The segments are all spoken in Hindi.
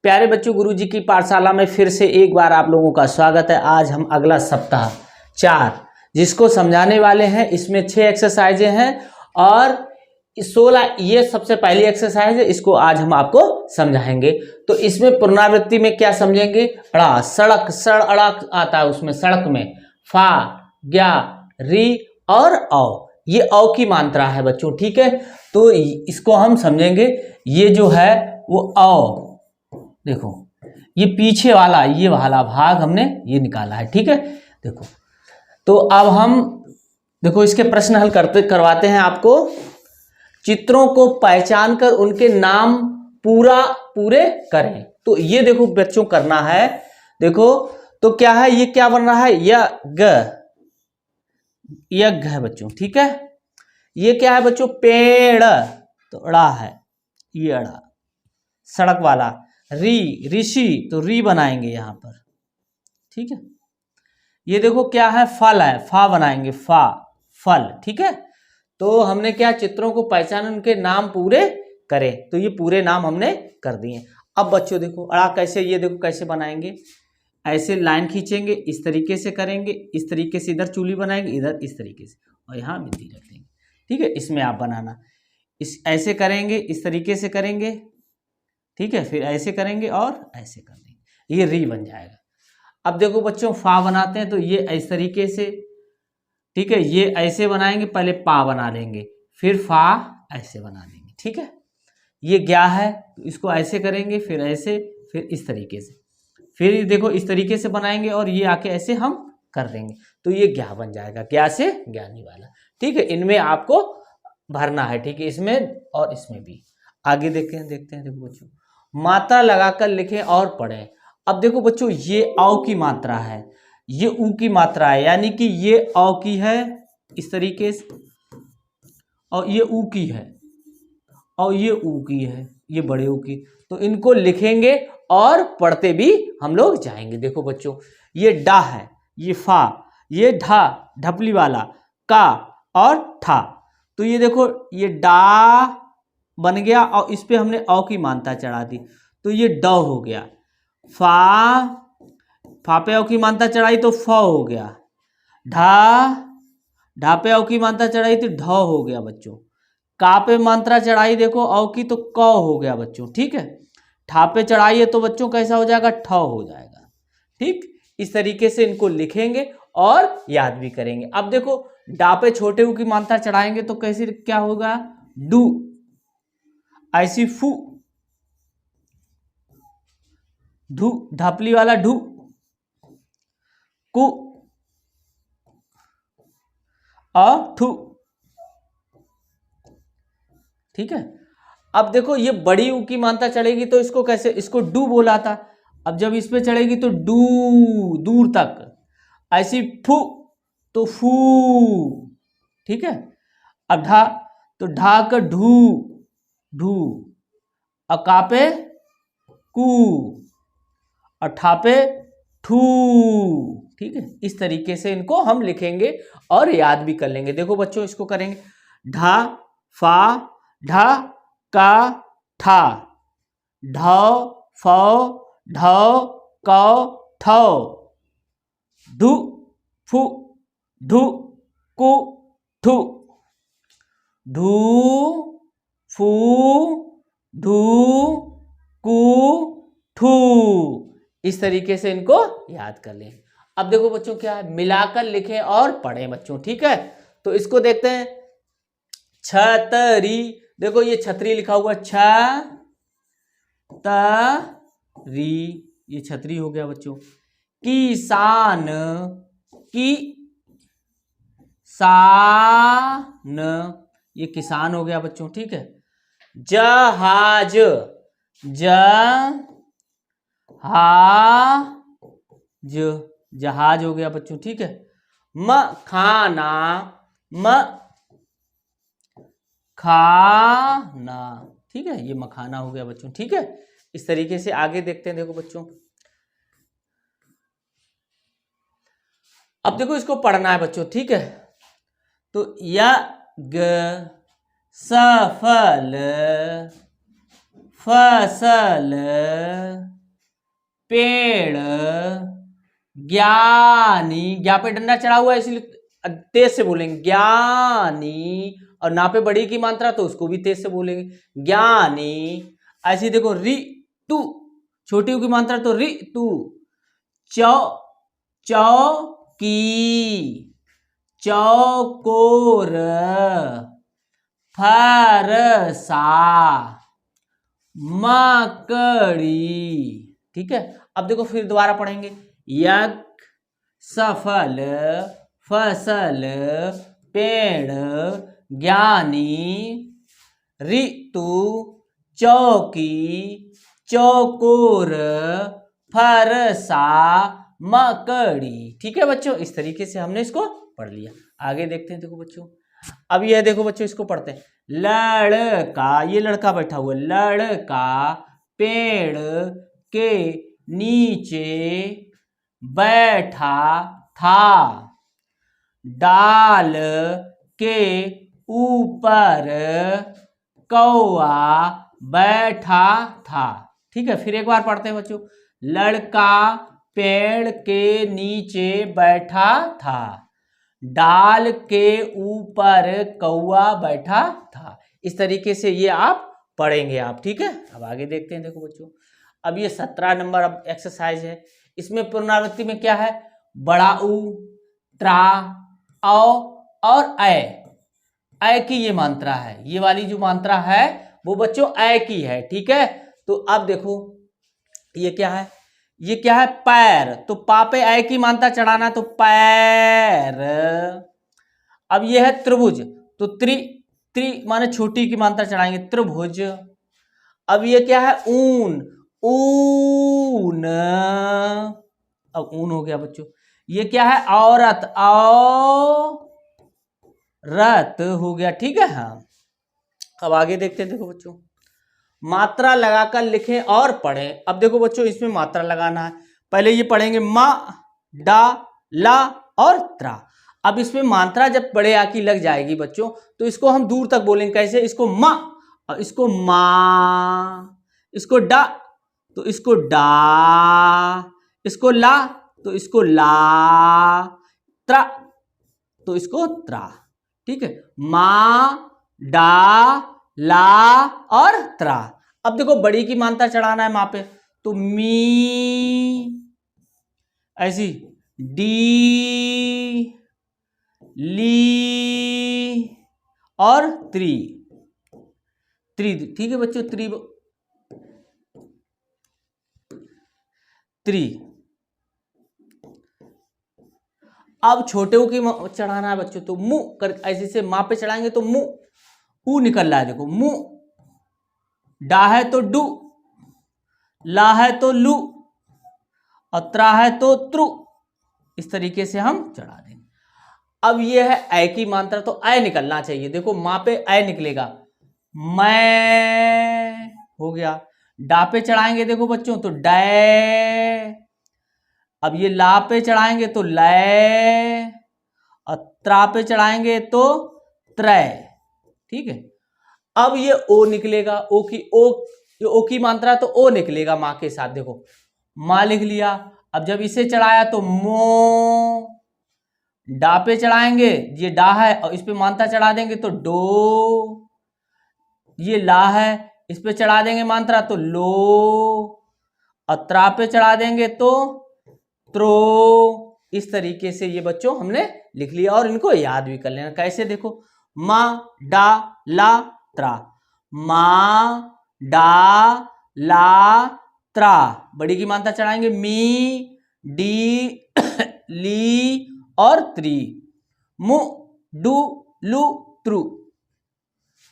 प्यारे बच्चों, गुरुजी की पाठशाला में फिर से एक बार आप लोगों का स्वागत है। आज हम अगला सप्ताह 4 जिसको समझाने वाले हैं। इसमें 6 एक्सरसाइजें हैं और 16 ये सबसे पहली एक्सरसाइज है। इसको आज हम आपको समझाएंगे। तो इसमें पुनरावृत्ति में क्या समझेंगे? अड़ा, सड़क, सड़ अड़ा आता है उसमें, सड़क में फा, ग्या, री और औ। ये औ की मात्रा है बच्चों, ठीक है। तो इसको हम समझेंगे। ये जो है वो औ, देखो ये पीछे वाला ये वाला भाग हमने ये निकाला है, ठीक है। देखो तो अब हम देखो इसके प्रश्न हल करवाते हैं आपको। चित्रों को पहचान कर उनके नाम पूरे करें। तो ये देखो बच्चों करना है। देखो तो क्या है, ये क्या बन रहा है? यज्ञ है बच्चों, ठीक है। ये क्या है बच्चों? पेड़, तो अड़ा है, ये अड़ा। सड़क वाला री, ऋषि, तो री बनाएंगे यहां पर, ठीक है। ये देखो क्या है? फल है, फा बनाएंगे, फा, फल, ठीक है। तो हमने क्या, चित्रों को पहचान उनके नाम पूरे करें। तो ये पूरे नाम हमने कर दिए। अब बच्चों देखो अड़ा कैसे, ये देखो कैसे बनाएंगे। ऐसे लाइन खींचेंगे, इस तरीके से करेंगे, इस तरीके से इधर चूली बनाएंगे, इधर इस तरीके से, और यहाँ बिंदी रख देंगे, ठीक है। इसमें आप बनाना, इस ऐसे करेंगे, इस तरीके से करेंगे, ठीक है। फिर ऐसे करेंगे और ऐसे कर देंगे, ये री बन जाएगा। अब देखो बच्चों फा बनाते हैं, तो ये इस तरीके से, ठीक है। ये ऐसे बनाएंगे, पहले पा बना लेंगे, फिर फा ऐसे बना देंगे, ठीक है। ये ग्या है, तो इसको ऐसे करेंगे, फिर ऐसे, फिर इस तरीके से, फिर देखो इस तरीके से बनाएंगे और ये आके ऐसे हम कर देंगे। तो ये ग्या बन जाएगा, ग्या से ज्ञानी वाला, ठीक है। इनमें आपको भरना है, ठीक है, इसमें और इसमें भी। आगे देखते हैं देखो बच्चों, मात्रा लगाकर लिखें और पढ़ें। अब देखो बच्चों ये औ की मात्रा है, ये ऊ की मात्रा है, यानी कि ये औ की है इस तरीके से, और ये ऊ की है, और ये ऊ की है, ये बड़े ऊ की। तो इनको लिखेंगे और पढ़ते भी हम लोग जाएंगे। देखो बच्चों ये डा है, ये फा, ये ढा, ढपली वाला, का और ठा। तो ये देखो ये डा बन गया और इस पे हमने औ की मात्रा चढ़ा दी, तो ये ड हो गया। फा पे औ की मात्रा चढ़ाई तो फ हो गया। ढा पे औ की मात्रा चढ़ाई तो ढ हो गया बच्चों। का पे मात्रा चढ़ाई देखो औ की, तो क हो गया बच्चों, ठीक है। ठा पे चढ़ाई है तो बच्चों कैसा हो जाएगा? ठ हो जाएगा, ठीक। इस तरीके से इनको लिखेंगे और याद भी करेंगे। अब देखो डा पे छोटे ऊ की मात्रा चढ़ाएंगे तो कैसे क्या होगा? डू, ऐसी फू, ढू, ढपली वाला ढू, कु और ठू, ठीक है। अब देखो ये बड़ी ऊ की मात्रा चढ़ेगी तो इसको कैसे, इसको डू बोला था। अब जब इस पे चढ़ेगी तो डू, दूर तक। ऐसी फू तो फू, ठीक है। अब ढा, तो ढा का ढू, ढू, अका पे कू, और ठा पे ठू, ठीक है। इस तरीके से इनको हम लिखेंगे और याद भी कर लेंगे। देखो बच्चों इसको करेंगे, ढा, फा, ढा, का, ठा, ढौ, फौ, ढौ, कौ, ठौ, ढू, फू, ढू, कु, ठू, ढू, फू, ढू, कु, ठू। इस तरीके से इनको याद कर लें। अब देखो बच्चों क्या है, मिलाकर लिखें और पढ़ें बच्चों, ठीक है। तो इसको देखते हैं। छतरी, देखो ये छतरी लिखा हुआ, छ त री, ये छतरी हो गया बच्चों। किसान, की सान, ये किसान हो गया बच्चों, ठीक है। जहाज, जहाज हो गया बच्चों, ठीक है। मखाना, खाना, ठीक है, ये मखाना हो गया बच्चों, ठीक है। इस तरीके से आगे देखते हैं। देखो बच्चों अब देखो इसको पढ़ना है बच्चों, ठीक है। तो यज्ञ, सफल, फसल, पेड़, ज्ञानी, ज्ञा पे डंडा चढ़ा हुआ है इसलिए तेज से बोलेंगे ज्ञानी, और ना पे बड़ी की मात्रा तो उसको भी तेज से बोलेंगे ज्ञानी। ऐसे देखो रि तू, छोटी की मात्रा तो रि तू। चौ चौकी, चौकोर, फरसा, मकड़ी। ठीक है, अब देखो फिर दोबारा पढ़ेंगे। यज्ञ, सफल, फसल, पेड़, ज्ञानी, ऋतु, चौकी, चौकोर, फरसा, मकड़ी। ठीक है बच्चों, इस तरीके से हमने इसको पढ़ लिया। आगे देखते हैं, देखो बच्चों, अब यह देखो बच्चों, इसको पढ़ते हैं। लड़का, ये लड़का बैठा हुआ, लड़का पेड़ के नीचे बैठा था, डाल के ऊपर कौआ बैठा था। ठीक है, फिर एक बार पढ़ते हैं बच्चों। लड़का पेड़ के नीचे बैठा था, डाल के ऊपर कौआ बैठा था। इस तरीके से ये आप पढ़ेंगे आप। ठीक है, अब आगे देखते हैं। देखो बच्चों, अब ये 17 नंबर अब एक्सरसाइज है। इसमें पुनरावृत्ति में क्या है, बड़ा ऊ, त्रा, औ और ऐ की ये मात्रा है। ये वाली जो मात्रा है वो बच्चों ऐ की है। ठीक है, तो अब देखो ये क्या है, ये क्या है, पैर, तो पा पे ऐ की मात्रा चढ़ाना, तो पैर। अब ये है त्रिभुज, तो त्रि माने छोटी की मात्रा चढ़ाएंगे, त्रिभुज। अब ये क्या है, ऊन, ऊन, अब ऊन हो गया बच्चों। ये क्या है, औरत, औरत हो गया। ठीक है, हाँ। अब आगे देखते हैं। देखो बच्चों, मात्रा लगाकर लिखें और पढ़ें। अब देखो बच्चों, इसमें मात्रा लगाना है। पहले ये पढ़ेंगे मा, डा, ला और त्रा। अब इसमें मात्रा जब बड़े आ की लग जाएगी बच्चों, तो इसको हम दूर तक बोलेंगे। कैसे, इसको मा, और इसको मा, इसको डा, तो इसको डा, इसको ला, तो इसको ला, त्रा, तो इसको त्रा। ठीक है, मा, डा, ला और त्रा। अब देखो बड़ी की मात्रा चढ़ाना है मां पे, तो मी, ऐसी डी, ली और त्री, त्री। ठीक है बच्चों, त्री। अब छोटे ऊ की चढ़ाना है बच्चों, तो मुंह कर ऐसे से मां पे चढ़ाएंगे तो मुंह, ऊ निकल रहा है। देखो मुंह, डा है तो डू, ला है तो लू, और त्रा है तोत्रु। इस तरीके से हम चढ़ा देंगे। अब ये है ऐ की मात्रा, तो ऐ निकलना चाहिए। देखो मां पे ऐ निकलेगा, मैं हो गया। डा पे चढ़ाएंगे देखो बच्चों, तो डै। अब ये ला पे चढ़ाएंगे तो लै, और त्रा पे चढ़ाएंगे तो त्रै। ठीक है, अब ये ओ निकलेगा, ओ की मात्रा, तो ओ निकलेगा मां के साथ। देखो मां लिख लिया। अब जब इसे चढ़ाया तो मो, डा पे चढ़ाएंगे, ये डा है, और इस पे मात्रा चढ़ा देंगे तो डो। ये ला है, इस पे चढ़ा देंगे मात्रा तो लो, और त्रा पे चढ़ा देंगे तो त्रो। इस तरीके से ये बच्चों हमने लिख लिया, और इनको याद भी कर लेना। कैसे, देखो मा, डा, ला, त्रा, मा, डा, ला, त्रा। बड़ी की मात्रा चढ़ाएंगे, मी, डी, ली और त्री। मु, डू, लू, त्रू।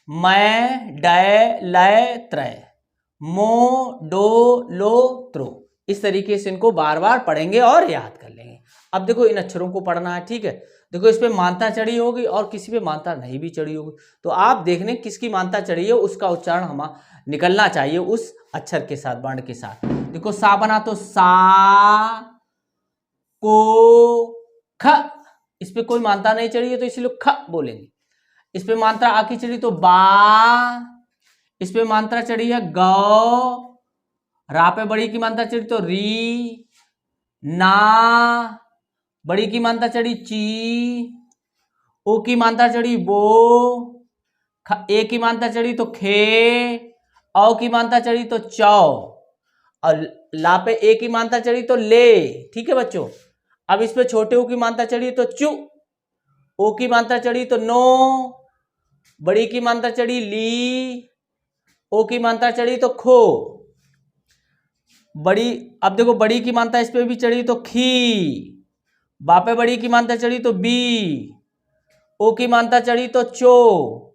मैं, डै, लय, त्रय। मो, डो, लो, त्रो। इस तरीके से इनको बार बार पढ़ेंगे और याद कर लेंगे। अब देखो इन अक्षरों को पढ़ना है। ठीक है, देखो इस पे मात्रा चढ़ी होगी और किसी पे मात्रा नहीं भी चढ़ी होगी, तो आप देखने किसकी मात्रा चढ़ी है, उसका उच्चारण हमारा निकलना चाहिए उस अक्षर के साथ, वर्ण के साथ। देखो सा बना तो सा, को, ख। इस पे कोई मात्रा नहीं चढ़ी है तो इसलिए ख बोलेंगे। इस पे मात्रा आकी चढ़ी तो बा, इस पे मात्रा चढ़ी है गौ, रा पे बड़ी की मात्रा चढ़ी तो री, ना बड़ी की मात्रा चढ़ी ची, ओ की मात्रा चढ़ी बो, ए की मात्रा चढ़ी तो खे, औ की मात्रा चढ़ी तो चौ, और ला पे ए की मात्रा चढ़ी तो ले। ठीक है बच्चों, अब इस पे छोटे ओ की मात्रा चढ़ी तो चु, ओ की मात्रा चढ़ी तो नो, बड़ी की मात्रा चढ़ी ली, ओ की मात्रा चढ़ी तो खो, बड़ी, अब देखो बड़ी की मात्रा इस पे भी चढ़ी तो खी, बापे बड़ी की मात्रा चढ़ी तो बी, ओ की मात्रा चढ़ी तो चो,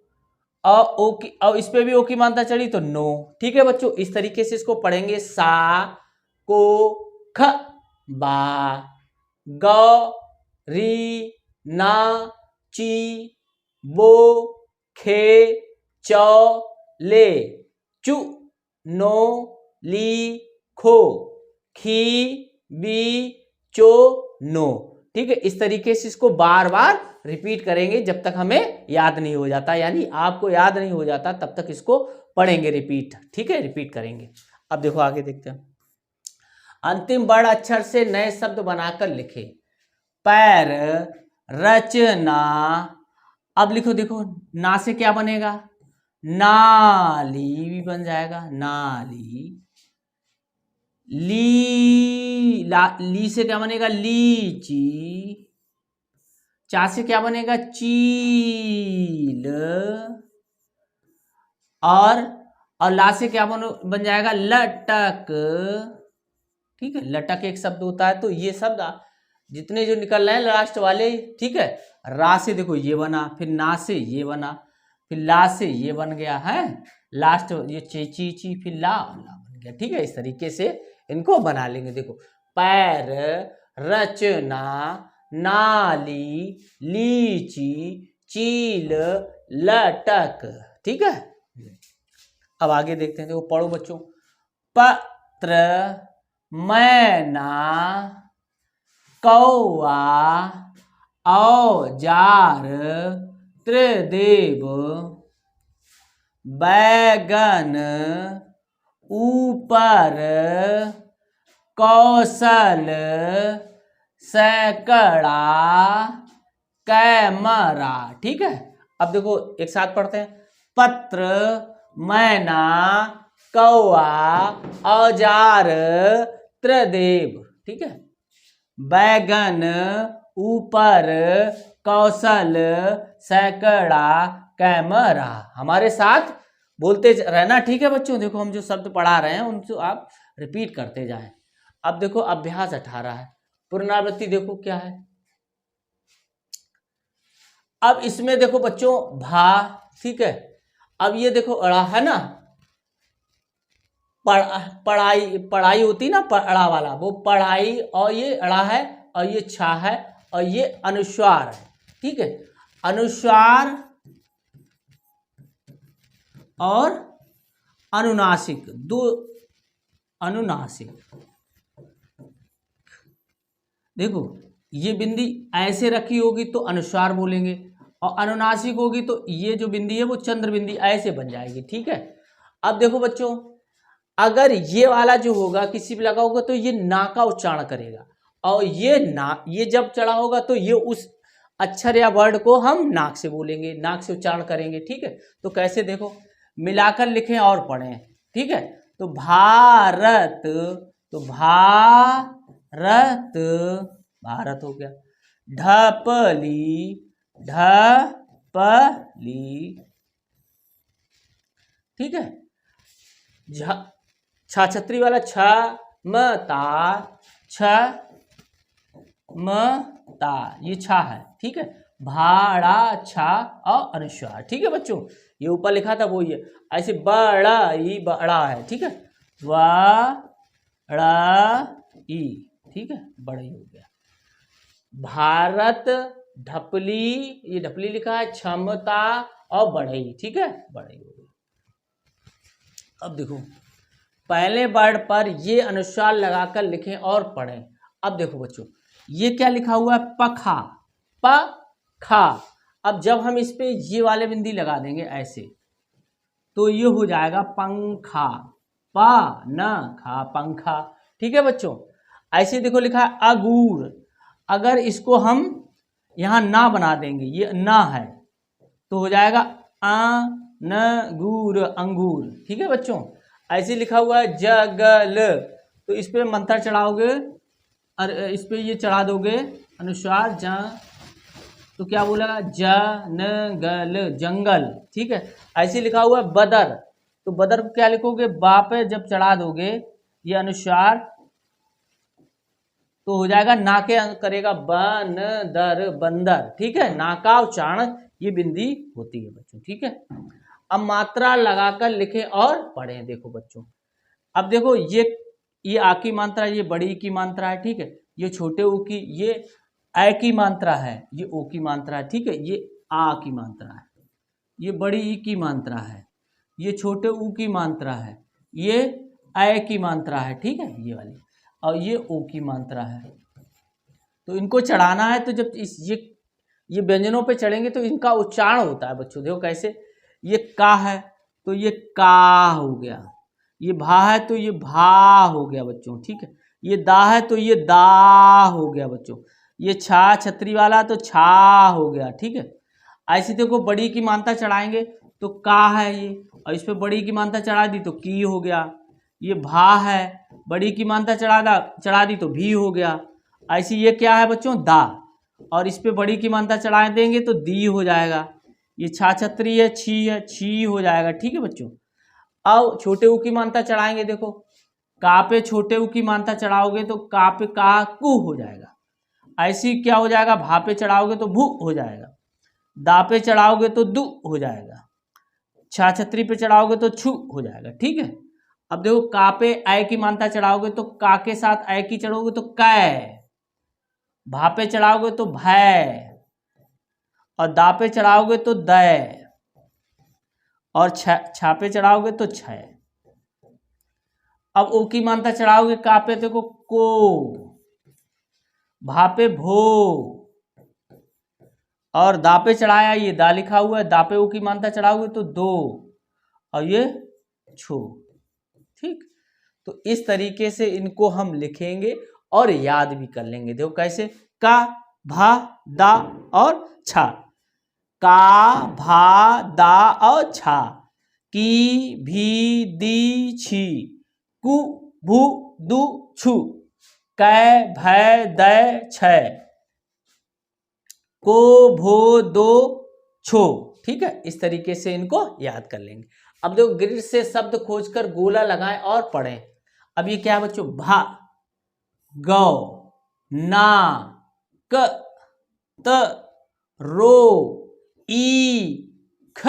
और इस पे भी ओ की मात्रा चढ़ी तो नो। ठीक है बच्चों, इस तरीके से इसको पढ़ेंगे। सा को ख बा, ग री ना ची बो खे चौ ले, चु नो ली खो खी बी चो नो। ठीक है, इस तरीके से इसको बार बार रिपीट करेंगे जब तक हमें याद नहीं हो जाता, यानी आपको याद नहीं हो जाता तब तक इसको पढ़ेंगे रिपीट। ठीक है, रिपीट करेंगे। अब देखो आगे देखते हैं। अंतिम बड़ अक्षर से नए शब्द बनाकर लिखे। पैर, रचना। अब लिखो, देखो ना से क्या बनेगा, नाली भी बन जाएगा, नाली। ली से क्या बनेगा, लीची। चा से क्या बनेगा, चील। और ला से क्या बन जाएगा, लटक। ठीक है, लटक एक शब्द होता है। तो ये शब्द जितने जो निकल रहे हैं लास्ट वाले, ठीक है। रा से देखो ये बना, फिर ना से ये बना, फिर ला से ये बन गया है, लास्ट ये ची ची फिर ला बन गया। ठीक है, इस तरीके से इनको बना लेंगे। देखो, पैर, रचना, नाली, लीची, चील, लटक। ठीक है, अब आगे देखते हैं। देखो पढ़ो बच्चों। पत्र, मैना, कौआ, औजार, त्रिदेव, बैगन, ऊपर, कौशल, सैकड़ा, कैमरा। ठीक है, अब देखो एक साथ पढ़ते हैं। पत्र, मैना, कौआ, औजार, त्रिदेव। ठीक है, बैगन, ऊपर, कौशल, सैकड़ा, कैमरा। हमारे साथ बोलते रहना। ठीक है बच्चों, देखो हम जो शब्द पढ़ा रहे हैं उनको आप रिपीट करते जाएं। अब देखो अभ्यास 18 है, पुनरावृत्ति देखो क्या है। अब इसमें देखो बच्चों भा, ठीक है। अब ये देखो अड़ा है ना, पढ़ाई होती ना, अड़ा वाला, वो पढ़ाई, और ये अड़ा है, और ये छा है, और ये अनुस्वार है। ठीक है, अनुस्वार और अनुनासिक, दो अनुनासिक। देखो ये बिंदी ऐसे रखी होगी तो अनुस्वार बोलेंगे, और अनुनासिक होगी तो ये जो बिंदी है वो चंद्र बिंदी ऐसे बन जाएगी। ठीक है, अब देखो बच्चों, अगर ये वाला जो होगा किसी पे लगा होगा तो ये ना का उच्चारण करेगा, और ये जब चढ़ा होगा तो ये उस अक्षर या वर्ड को हम नाक से बोलेंगे, नाक से उच्चारण करेंगे। ठीक है, तो कैसे देखो, मिलाकर लिखें और पढ़ें। ठीक है, तो भारत, तो भारत, भारत हो गया। ढपली, ढपली। ठीक है, छा छतरी वाला छ मता, छ मता, ये छा है। ठीक है, भाड़ा, छा और अनुस्वार। ठीक है बच्चों, ये ऊपर लिखा था वो ये ऐसे बड़ा ई बड़ा है। ठीक है, बड़ा ई। ठीक है, बड़ा ही हो गया। भारत, ढपली, ये ढपली लिखा है, क्षमता और बढ़ई। ठीक है, बढ़ई हो गया। अब देखो पहले वर्ड पर ये अनुस्वार लगाकर लिखें और पढ़ें। अब देखो बच्चों, ये क्या लिखा हुआ है, पखा, पखा। अब जब हम इस पे ये वाले बिंदी लगा देंगे ऐसे, तो ये हो जाएगा पंखा। पा न खा पंखा। ठीक है बच्चों, ऐसे देखो लिखा है अगूर, अगर इसको हम यहाँ ना बना देंगे, ये ना है तो हो जाएगा आ न गूर अंगूर। ठीक है बच्चों, ऐसे लिखा हुआ है जगल, तो इस पे मंत्र चढ़ाओगे और इस पे ये चढ़ा दोगे अनुस्वार ज, तो क्या बोलेगा जनगल जंगल। ठीक है, ऐसे लिखा हुआ है बदर, तो बदर को क्या लिखोगे, बा पे जब चढ़ा दोगे ये अनुस्वार तो हो जाएगा ना के अंक करेगा बन दर बंदर। ठीक है, ना का उच्चारण ये बिंदी होती है बच्चों। ठीक है, अब मात्रा लगाकर लिखें और पढ़ें। देखो बच्चों, अब देखो ये आ की मात्रा, ये बड़ी की मात्रा है। ठीक है, ये छोटे ऊ की, ये ऐ की मात्रा है, ये ओ की मात्रा है। ठीक है, ये आ की मात्रा है, ये बड़ी ई की मात्रा है, ये छोटे ऊ की मात्रा है, ये ऐ की मात्रा है। ठीक है, ये वाली, और ये ओ की मात्रा है। तो इनको चढ़ाना है, तो जब ये व्यंजनों पे चढ़ेंगे तो इनका उच्चारण होता है बच्चों। देखो कैसे, ये का है तो ये का हो गया, ये भा है तो ये भा हो गया बच्चों। ठीक है, ये दा है तो ये दा हो गया बच्चों, ये छा छतरी वाला तो छा हो गया। ठीक है, ऐसे देखो बड़ी की मानता चढ़ाएंगे तो का है ये, और इस पे बड़ी की मानता चढ़ा दी तो की हो गया। ये भा है, बड़ी की मानता चढ़ा दी तो भी हो गया। ऐसे ये क्या है बच्चों, दा, और इस पे बड़ी की मानता चढ़ा देंगे तो दी हो जाएगा। ये छा छतरी है, छी हो जाएगा। ठीक है बच्चों, अब छोटे ऊ की मानता चढ़ाएंगे, देखो का पे छोटे ऊ की मानता चढ़ाओगे तो का पे का कु हो जाएगा। ऐसी क्या हो जाएगा, भा पे चढ़ाओगे तो भू हो जाएगा, दा पे चढ़ाओगे तो दु हो जाएगा, छा छतरी पे चढ़ाओगे तो छु हो जाएगा। ठीक है, अब देखो का पे ऐ की मानता चढ़ाओगे तो का के साथ ऐ की चढ़ोगे तो कै, भा पे चढ़ाओगे तो भै, और दा पे चढ़ाओगे तो दै, और छा पे चढ़ाओगे तो छै। अब ओ की मानता चढ़ाओगे का पे, देखो को, भा पे भो, और दा पे चढ़ाया, ये दा लिखा हुआ है, दा पे ओ की मानता चढ़ाओगे तो दो, और ये छो। ठीक, तो इस तरीके से इनको हम लिखेंगे और याद भी कर लेंगे। देखो कैसे, का भा दा और छा, का भा दा और छा, की भी दी छी, कु भू दु छु, कै भै दै छै, को भो दो छो। ठीक है, इस तरीके से इनको याद कर लेंगे। अब देखो ग्रिड से शब्द खोजकर गोला लगाएं और पढ़ें। अब ये क्या है बच्चों, भा, गौ, ना, क, त, रो, ई, ख,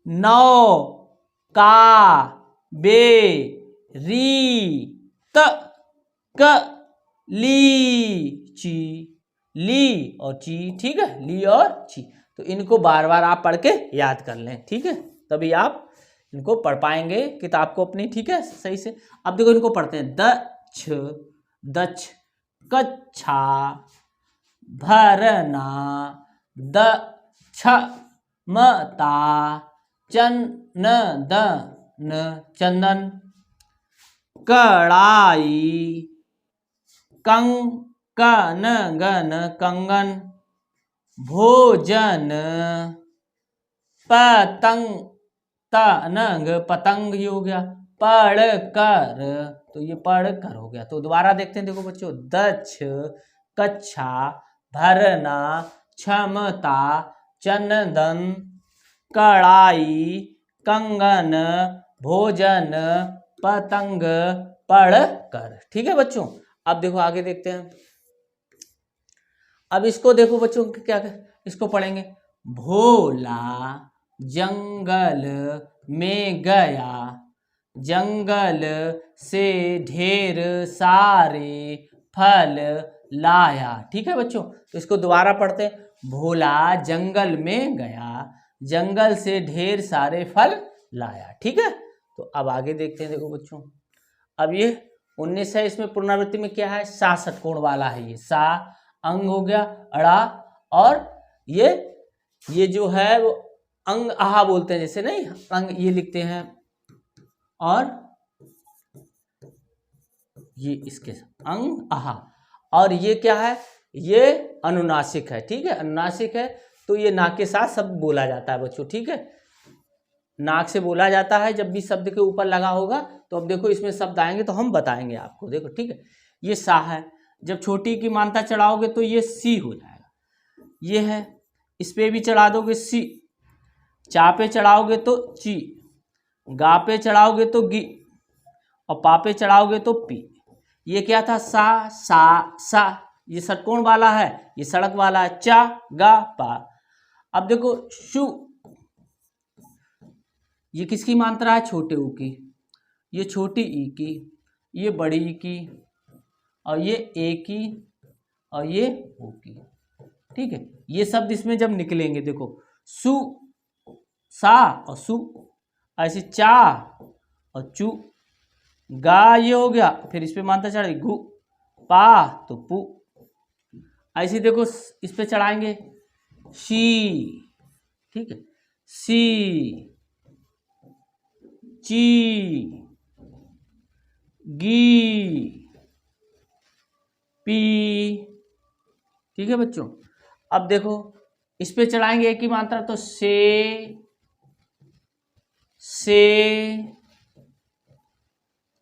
नौ, का, बे, री, त, क, ली, ची, ली और ची। ठीक है, ली और ची, तो इनको बार बार आप पढ़ के याद कर लें। ठीक है, तभी आप इनको पढ़ पाएंगे किताब को अपनी। ठीक है, सही से। अब देखो इनको पढ़ते हैं, दक्ष, दक्ष, कच्छा, भरना, दक्षमता, चंदन, चंदन, कड़ाई, कंकन गन कंगन, भोजन, पतंग तनंग पतंग, ये हो गया। पढ़ कर, तो ये पढ़ कर हो गया। तो दोबारा देखते हैं, देखो बच्चों, दक्ष, कच्छा, भरना, क्षमता, चंदन, कड़ाई, कंगन, भोजन, पतंग, पढ़ कर। ठीक है बच्चों, अब देखो आगे देखते हैं। अब इसको देखो बच्चों, क्या इसको पढ़ेंगे, भोला जंगल में गया, जंगल से ढेर सारे फल लाया। ठीक है बच्चों, तो इसको दोबारा पढ़ते हैं, भोला जंगल में गया, जंगल से ढेर सारे फल लाया। ठीक है, तो अब आगे देखते हैं। देखो बच्चों, अब ये 19 है, इसमें पुनरावृत्ति में क्या है, सा षटकोण वाला है। ये सा अंग हो गया, अड़ा, और ये जो है वो अंग आहा बोलते हैं, जैसे नहीं अंग ये लिखते हैं, और ये इसके अंग आहा। और ये क्या है, ये अनुनासिक है, ठीक है, अनुनासिक है, तो ये नाक के साथ शब्द बोला जाता है बच्चों, ठीक है, नाक से बोला जाता है जब भी शब्द के ऊपर लगा होगा। तो अब देखो इसमें शब्द आएंगे तो हम बताएंगे आपको, देखो ठीक है। ये सा है, जब छोटी की मानता चढ़ाओगे तो ये सी हो जाएगा। ये है, इस पे भी चढ़ा दोगे सी, चा पे चढ़ाओगे तो ची, गा पे चढ़ाओगे तो गी, और पा पे चढ़ाओगे तो पी। ये क्या था, सा सा सा, ये षटकोण वाला है, ये सड़क वाला है, चा गा पा। अब देखो शु, ये किसकी मात्रा है, छोटे ऊ की, ये छोटी ई की, ये बड़ी ई की, और ये ए की, और ये ओ की, ठीक है। ये शब्द इसमें जब निकलेंगे देखो, सु सा और सु, ऐसे चा और चू, गा ये हो गया, फिर इस पे मानता चढ़ा गु, पा तो पू, ऐसे देखो इस पे चढ़ाएंगे शी, ठीक है, सी, ची, गी, पी, ठीक है बच्चों। अब देखो इस पे चढ़ाएंगे एक ही मात्रा, तो से,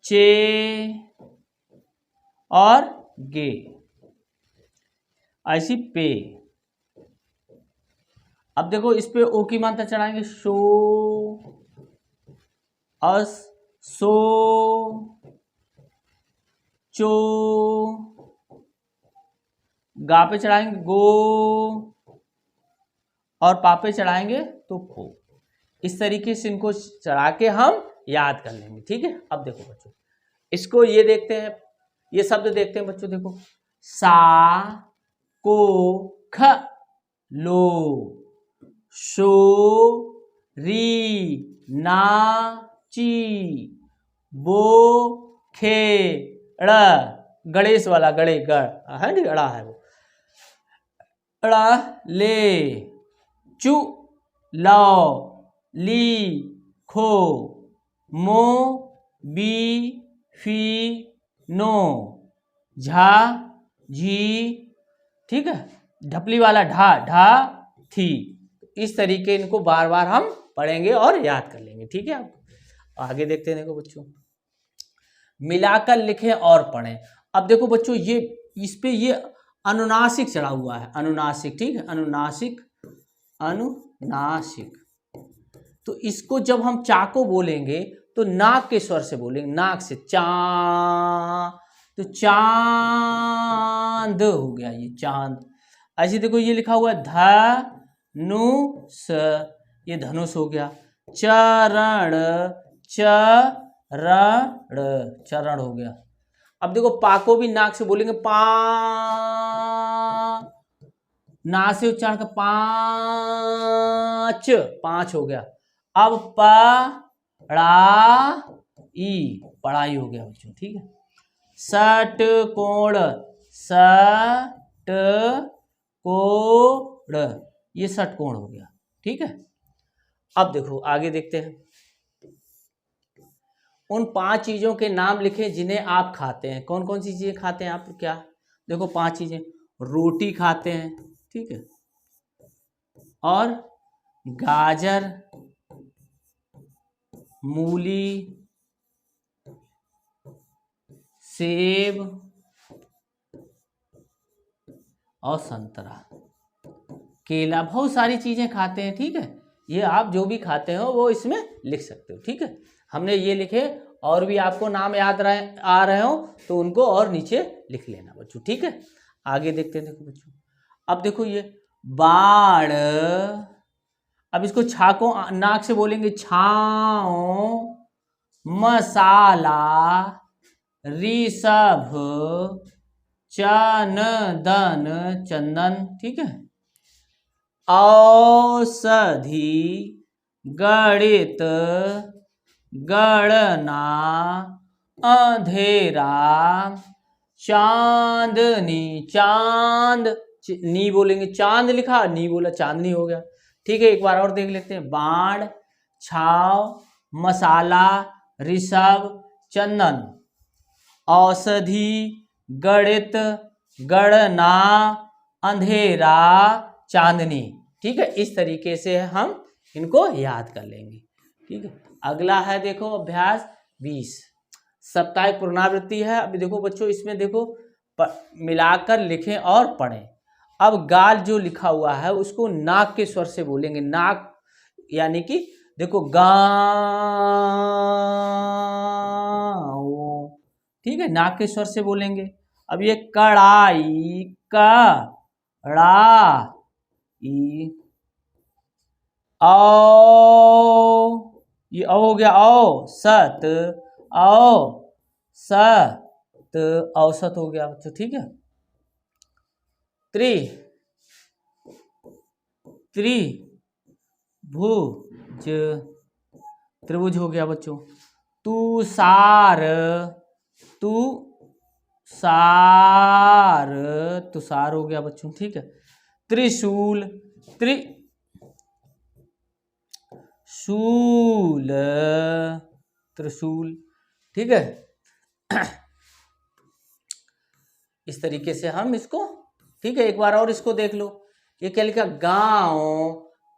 चे और गे, ऐसी पे। अब देखो इस पे ओ की मात्रा चढ़ाएंगे, शो, अस, सो, चो, गा पे चढ़ाएंगे गो, और पा पे चढ़ाएंगे तो पो। इस तरीके से इनको चढ़ा के हम याद कर लेंगे, ठीक है। अब देखो बच्चों, इसको ये देखते हैं, ये शब्द देखते हैं बच्चों, देखो सा को ख लो, शो री ना ची, बो खे ड़, गणेश वाला गड़े गड़ है नहीं, अड़ा है वो, अड़ा ले, चु लो, ली खो, मो बी फी नो, झा झी, ठीक है, ढपली वाला ढा ढा थी। इस तरीके इनको बार बार हम पढ़ेंगे और याद कर लेंगे, ठीक है। आप आगे देखते हैं, देखो बच्चों, मिलाकर लिखें और पढ़ें। अब देखो बच्चों, ये इस पे ये अनुनासिक चढ़ा हुआ है, अनुनासिक, ठीक है, अनुनासिक, अनुनासिक। तो इसको जब हम चा को बोलेंगे तो नाक के स्वर से बोलेंगे, नाक से चा, तो चांद हो गया, ये चांद। ऐसे देखो ये लिखा हुआ है धनुष, ये धनुष हो गया। चरण, चरण, चरण हो गया। अब देखो पा को भी नाक से बोलेंगे, पा, ना से उच्चारण का पांच, पांच हो गया। अब पढ़ाई, पढ़ाई हो गया बच्चों, ठीक है। षटकोण, षटकोण, ये षटकोण हो गया, ठीक है। अब देखो आगे देखते हैं, उन 5 चीजों के नाम लिखें जिन्हें आप खाते हैं। कौन कौन सी चीजें खाते हैं आप, क्या देखो 5 चीजें, रोटी खाते हैं, ठीक है, और गाजर, मूली, सेब और संतरा, केला, बहुत सारी चीजें खाते हैं, ठीक है। ये आप जो भी खाते हो वो इसमें लिख सकते हो, ठीक है। हमने ये लिखे, और भी आपको नाम याद आ रहे हो तो उनको और नीचे लिख लेना बच्चों, ठीक है। आगे देखते हैं, देखो बच्चों, अब देखो ये बाढ़, अब इसको छा को नाक से बोलेंगे, छाओ, मसाला, ऋषभ, चंदन, चंदन, ठीक है, औषधि, गणित, गणना, अंधेरा, चांदनी, चांद, नी बोलेंगे, चांद लिखा, नी बोला, चांदनी हो गया, ठीक है। एक बार और देख लेते हैं, बाण, छाव, मसाला, ऋषभ, चंदन, औषधि, गणित, गणना, अंधेरा, चांदनी। ठीक है, इस तरीके से हम इनको याद कर लेंगे। ठीक है, अगला है देखो अभ्यास 20, साप्ताहिक पुनरावृत्ति है। अभी देखो बच्चों, इसमें देखो मिलाकर लिखें और पढ़ें। अब गाल जो लिखा हुआ है उसको नाक के स्वर से बोलेंगे। नाक यानी कि देखो गाँव, ठीक है, नाक के स्वर से बोलेंगे। अब ये कड़ाई, कड़ाई, औ, ये औ हो गया, औसत, औसत, औसत हो गया बच्चों। ठीक है, त्रिभुज, त्रिभुज हो गया बच्चों। तुषार, तुषार, तुषार हो गया बच्चों। ठीक है, त्रिशूल, त्रिशूल, त्रिशूल। ठीक है, इस तरीके से हम इसको, ठीक है, एक बार और इसको देख लो। ये क्या लिखा, गांव,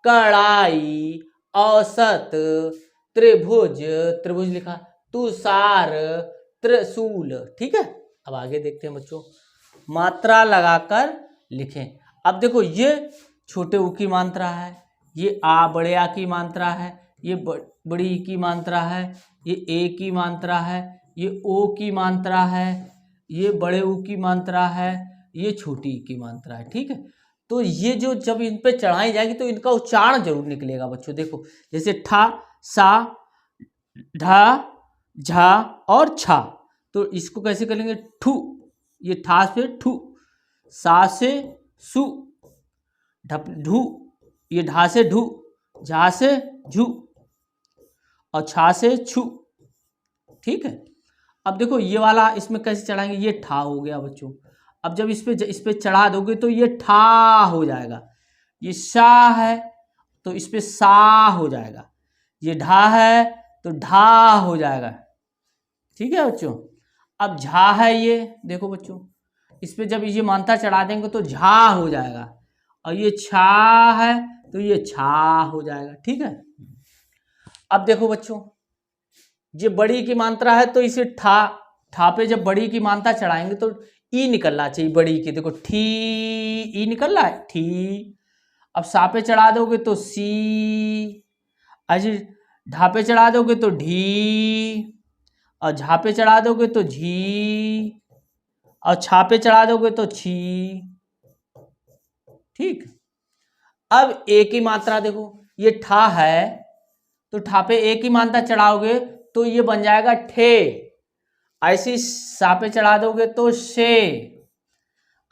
कड़ाई, औसत, त्रिभुज, त्रिभुज लिखा, तुषार, त्रिशूल। ठीक है, अब आगे देखते हैं बच्चों, मात्रा लगाकर लिखें। अब देखो ये छोटे ऊ की मात्रा है, ये आ बड़े आ की मात्रा है, ये बड़ी ई की मात्रा है, ये ए की मात्रा है, ये ओ की मात्रा है, ये बड़े ऊ की मात्रा है, ये छोटी ई की मात्रा है। ठीक है, तो ये जो जब इन पे चढ़ाई जाएगी तो इनका उच्चारण जरूर निकलेगा बच्चों। देखो जैसे ठा, सा, ढा, झा और छा, तो इसको कैसे करेंगे, ठू, ये ठा से ठू, सा से सु, ढू, ये ढा से ढू, झा से झू और छा से छू। ठीक है, अब देखो ये वाला इसमें कैसे चढ़ाएंगे, ये ठा हो गया बच्चों। अब जब इस पे चढ़ा दोगे तो ये ठा हो जाएगा। ये सा है तो इस पे सा हो जाएगा, ये ढा है तो ढा हो जाएगा। ठीक है बच्चों, अब झा है, ये देखो बच्चों, इस पे जब ये मात्रा चढ़ा देंगे तो झा हो जाएगा, और ये छा है तो ये छा हो जाएगा। ठीक है, अब देखो बच्चों, ये बड़ी की मात्रा है तो इसे ठा, ठा पे जब बड़ी की मात्रा चढ़ाएंगे तो ई निकलना चाहिए बड़ी की। देखो ठी, ई निकल रहा है, ठी। अब सा पे चढ़ा दोगे तो सी, ऐसे ढा पे चढ़ा दोगे तो ढी, और झा पे चढ़ा दोगे तो झी, और छा पे चढ़ा दोगे तो छी। ठीक, अब ए की मात्रा देखो, ये ठा है तो ठा पे ए की मात्रा चढ़ाओगे तो ये बन जाएगा ठे। ऐसी सा पे चढ़ा दोगे तो शे,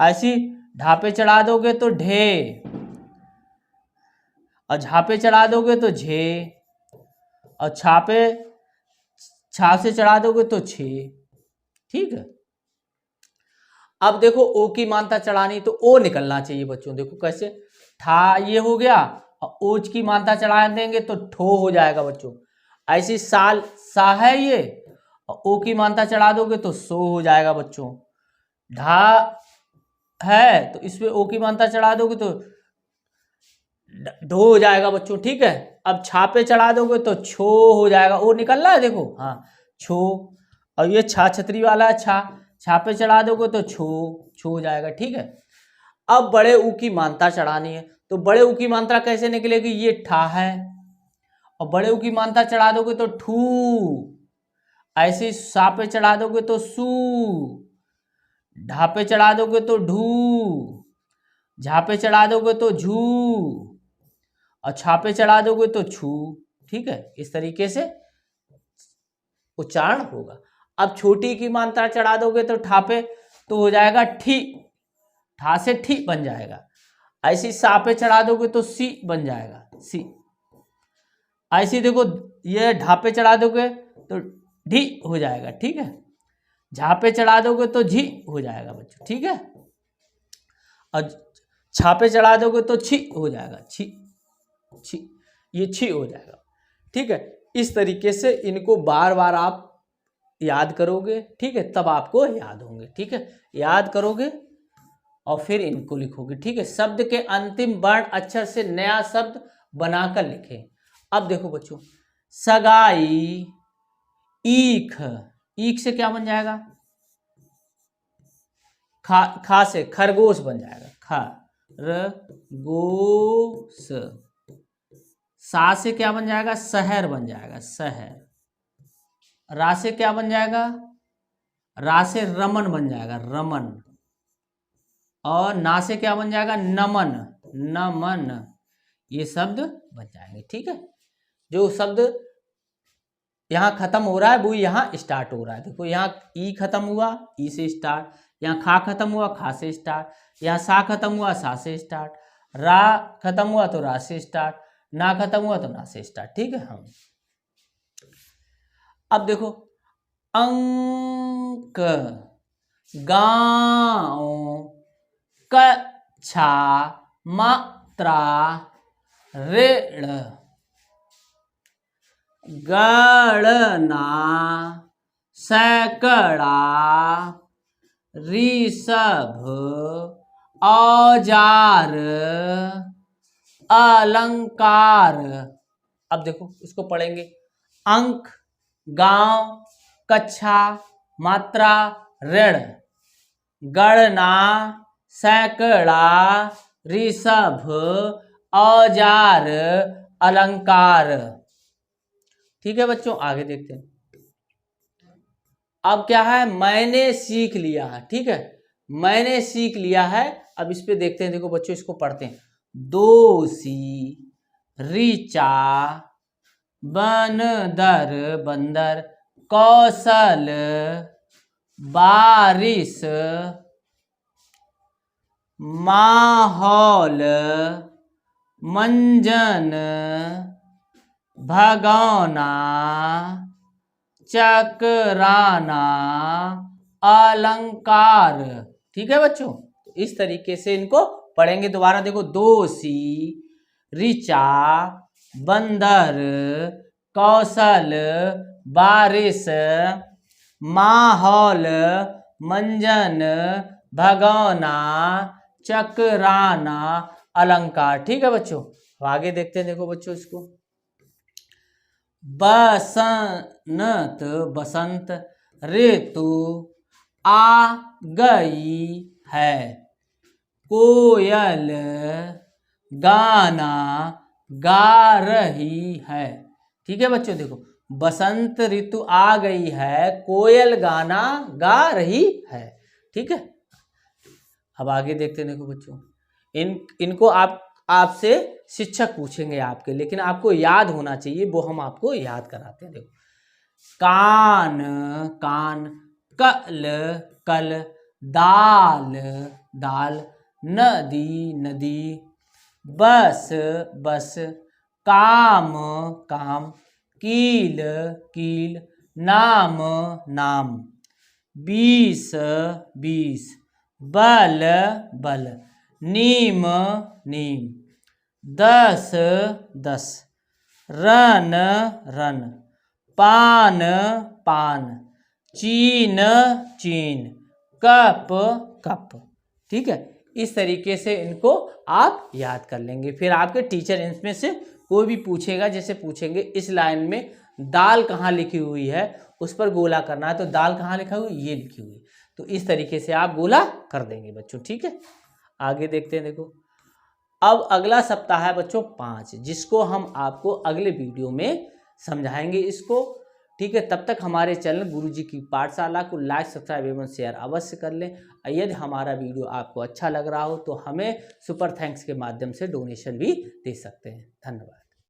ऐसी ढा पे चढ़ा दोगे तो ढे, और झा पे चढ़ा दोगे तो झे, और छा पे, छा से चढ़ा दोगे तो छे। ठीक है, अब देखो ओ की मात्रा चढ़ानी तो ओ निकलना चाहिए बच्चों। देखो कैसे, ठा ये हो गया, और ओज की मात्रा चढ़ा देंगे तो ठो हो जाएगा बच्चों। ऐसी साल, सा है ये, और ओ की मात्रा चढ़ा दोगे तो सो हो जाएगा बच्चों। ढा है तो इसमें ओ की मात्रा चढ़ा दोगे तो ढो हो जाएगा बच्चों। ठीक है, अब छा पे चढ़ा दोगे तो छो हो जाएगा, ओ निकल रहा है देखो, हाँ छो। और ये छा छतरी वाला है, छा, छा पे चढ़ा दोगे तो छो, छो हो जाएगा। ठीक है, अब बड़े ऊ की मात्रा चढ़ानी है तो बड़े ऊ की मात्रा कैसे निकलेगी, ये ठा है, और बड़े ऊ की मात्रा चढ़ा दोगे तो ठू, ऐसे सा पे चढ़ा दोगे तो सू, ढा पे चढ़ा दोगे तो ढू, झा पे चढ़ा दोगे तो झू, और छा पे चढ़ा दोगे तो छू। ठीक है, इस तरीके से उच्चारण होगा। अब छोटी की मात्रा चढ़ा दोगे तो ठा पे तो हो जाएगा ठी, ठा से ठी बन जाएगा। ऐसी सा पे चढ़ा दोगे तो सी बन जाएगा, सी। ऐसी देखो ये ढा पे चढ़ा दोगे तो ढी हो जाएगा। ठीक है, झा पे चढ़ा दोगे तो झी हो जाएगा बच्चों। ठीक है, और छा पे चढ़ा दोगे तो छी हो जाएगा, छी, छी, ये छी हो जाएगा। ठीक है, इस तरीके से इनको बार बार आप याद करोगे, ठीक है, तब आपको याद होंगे, ठीक है, याद करोगे और फिर इनको लिखोगे, ठीक है। शब्द के अंतिम वर्ण अक्षर से नया शब्द बनाकर लिखें। अब देखो बच्चों, सगाई, ईख, ईख से क्या बन जाएगा, खा से खरगोश बन जाएगा, खरगोश। सा से क्या बन जाएगा, शहर बन जाएगा, शहर। रा से क्या बन जाएगा, रा से रमन बन जाएगा, रमन। और ना से क्या बन जाएगा, नमन, नमन। ये शब्द बन जाएंगे, ठीक है। जो शब्द यहाँ खत्म हो रहा है वो यहाँ स्टार्ट हो रहा है। देखो यहाँ ई खत्म हुआ, ई से स्टार्ट। यहाँ खा खत्म हुआ, खा से स्टार्ट। यहाँ सा खत्म हुआ, सा से स्टार्ट। रा खत्म हुआ तो रा से स्टार्ट। ना खत्म हुआ तो ना से स्टार्ट, ठीक है। हम अब देखो, अंक, गांव, कक्षा, मात्रा, ऋण, गणना, सैकड़ा, ऋषभ, औजार, अलंकार। अब देखो इसको पढ़ेंगे, अंक, गांव, कक्षा, मात्रा, ऋण, गणना, सैकड़ा, ऋषभ, औजार, अलंकार, ठीक है बच्चों। आगे देखते हैं। अब क्या है, मैंने सीख लिया है, ठीक है, मैंने सीख लिया है। अब इस पे देखते हैं, देखो बच्चों इसको पढ़ते हैं। दोषी, ऋचा, बंदर, बंदर, कौशल, बारिश, माहौल, मंजन, भगौना, चकराना, अलंकार, ठीक है बच्चों। इस तरीके से इनको पढ़ेंगे। दोबारा देखो, दोषी, ऋचा, बंदर, कौशल, बारिश, माहौल, मंजन, भगौना, चकराना, अलंकार, ठीक है बच्चों। आगे देखते हैं, देखो बच्चों इसको। बसंत, बसंत, ऋतु आ गई है। कोयल गाना गा रही है, ठीक है बच्चों। देखो, बसंत ऋतु आ गई है, कोयल गाना गा रही है, ठीक है। अब आगे देखते हैं, देखो बच्चों, इनको आपसे शिक्षक पूछेंगे आपके, लेकिन आपको याद होना चाहिए, वो हम आपको याद कराते हैं। देखो, कान, कान, कल, कल, दाल, दाल, नदी, नदी, बस, बस, काम, काम, कील, कील, नाम, नाम, बीस, बीस, बल, बल, नीम, नीम, दस, दस, रन, रन, पान, पान, चीन, चीन, कप, कप, ठीक है। इस तरीके से इनको आप याद कर लेंगे। फिर आपके टीचर इनमें से कोई भी पूछेगा, जैसे पूछेंगे इस लाइन में दाल कहाँ लिखी हुई है, उस पर गोला करना है, तो दाल कहाँ लिखा हुआ है, ये लिखी हुई है, तो इस तरीके से आप गोला कर देंगे बच्चों, ठीक है। आगे देखते हैं। देखो, अब अगला सप्ताह है बच्चों 5, जिसको हम आपको अगले वीडियो में समझाएंगे इसको, ठीक है। तब तक हमारे चैनल गुरुजी की पाठशाला को लाइक, सब्सक्राइब एवं शेयर अवश्य कर लें। यदि हमारा वीडियो आपको अच्छा लग रहा हो तो हमें सुपर थैंक्स के माध्यम से डोनेशन भी दे सकते हैं। धन्यवाद।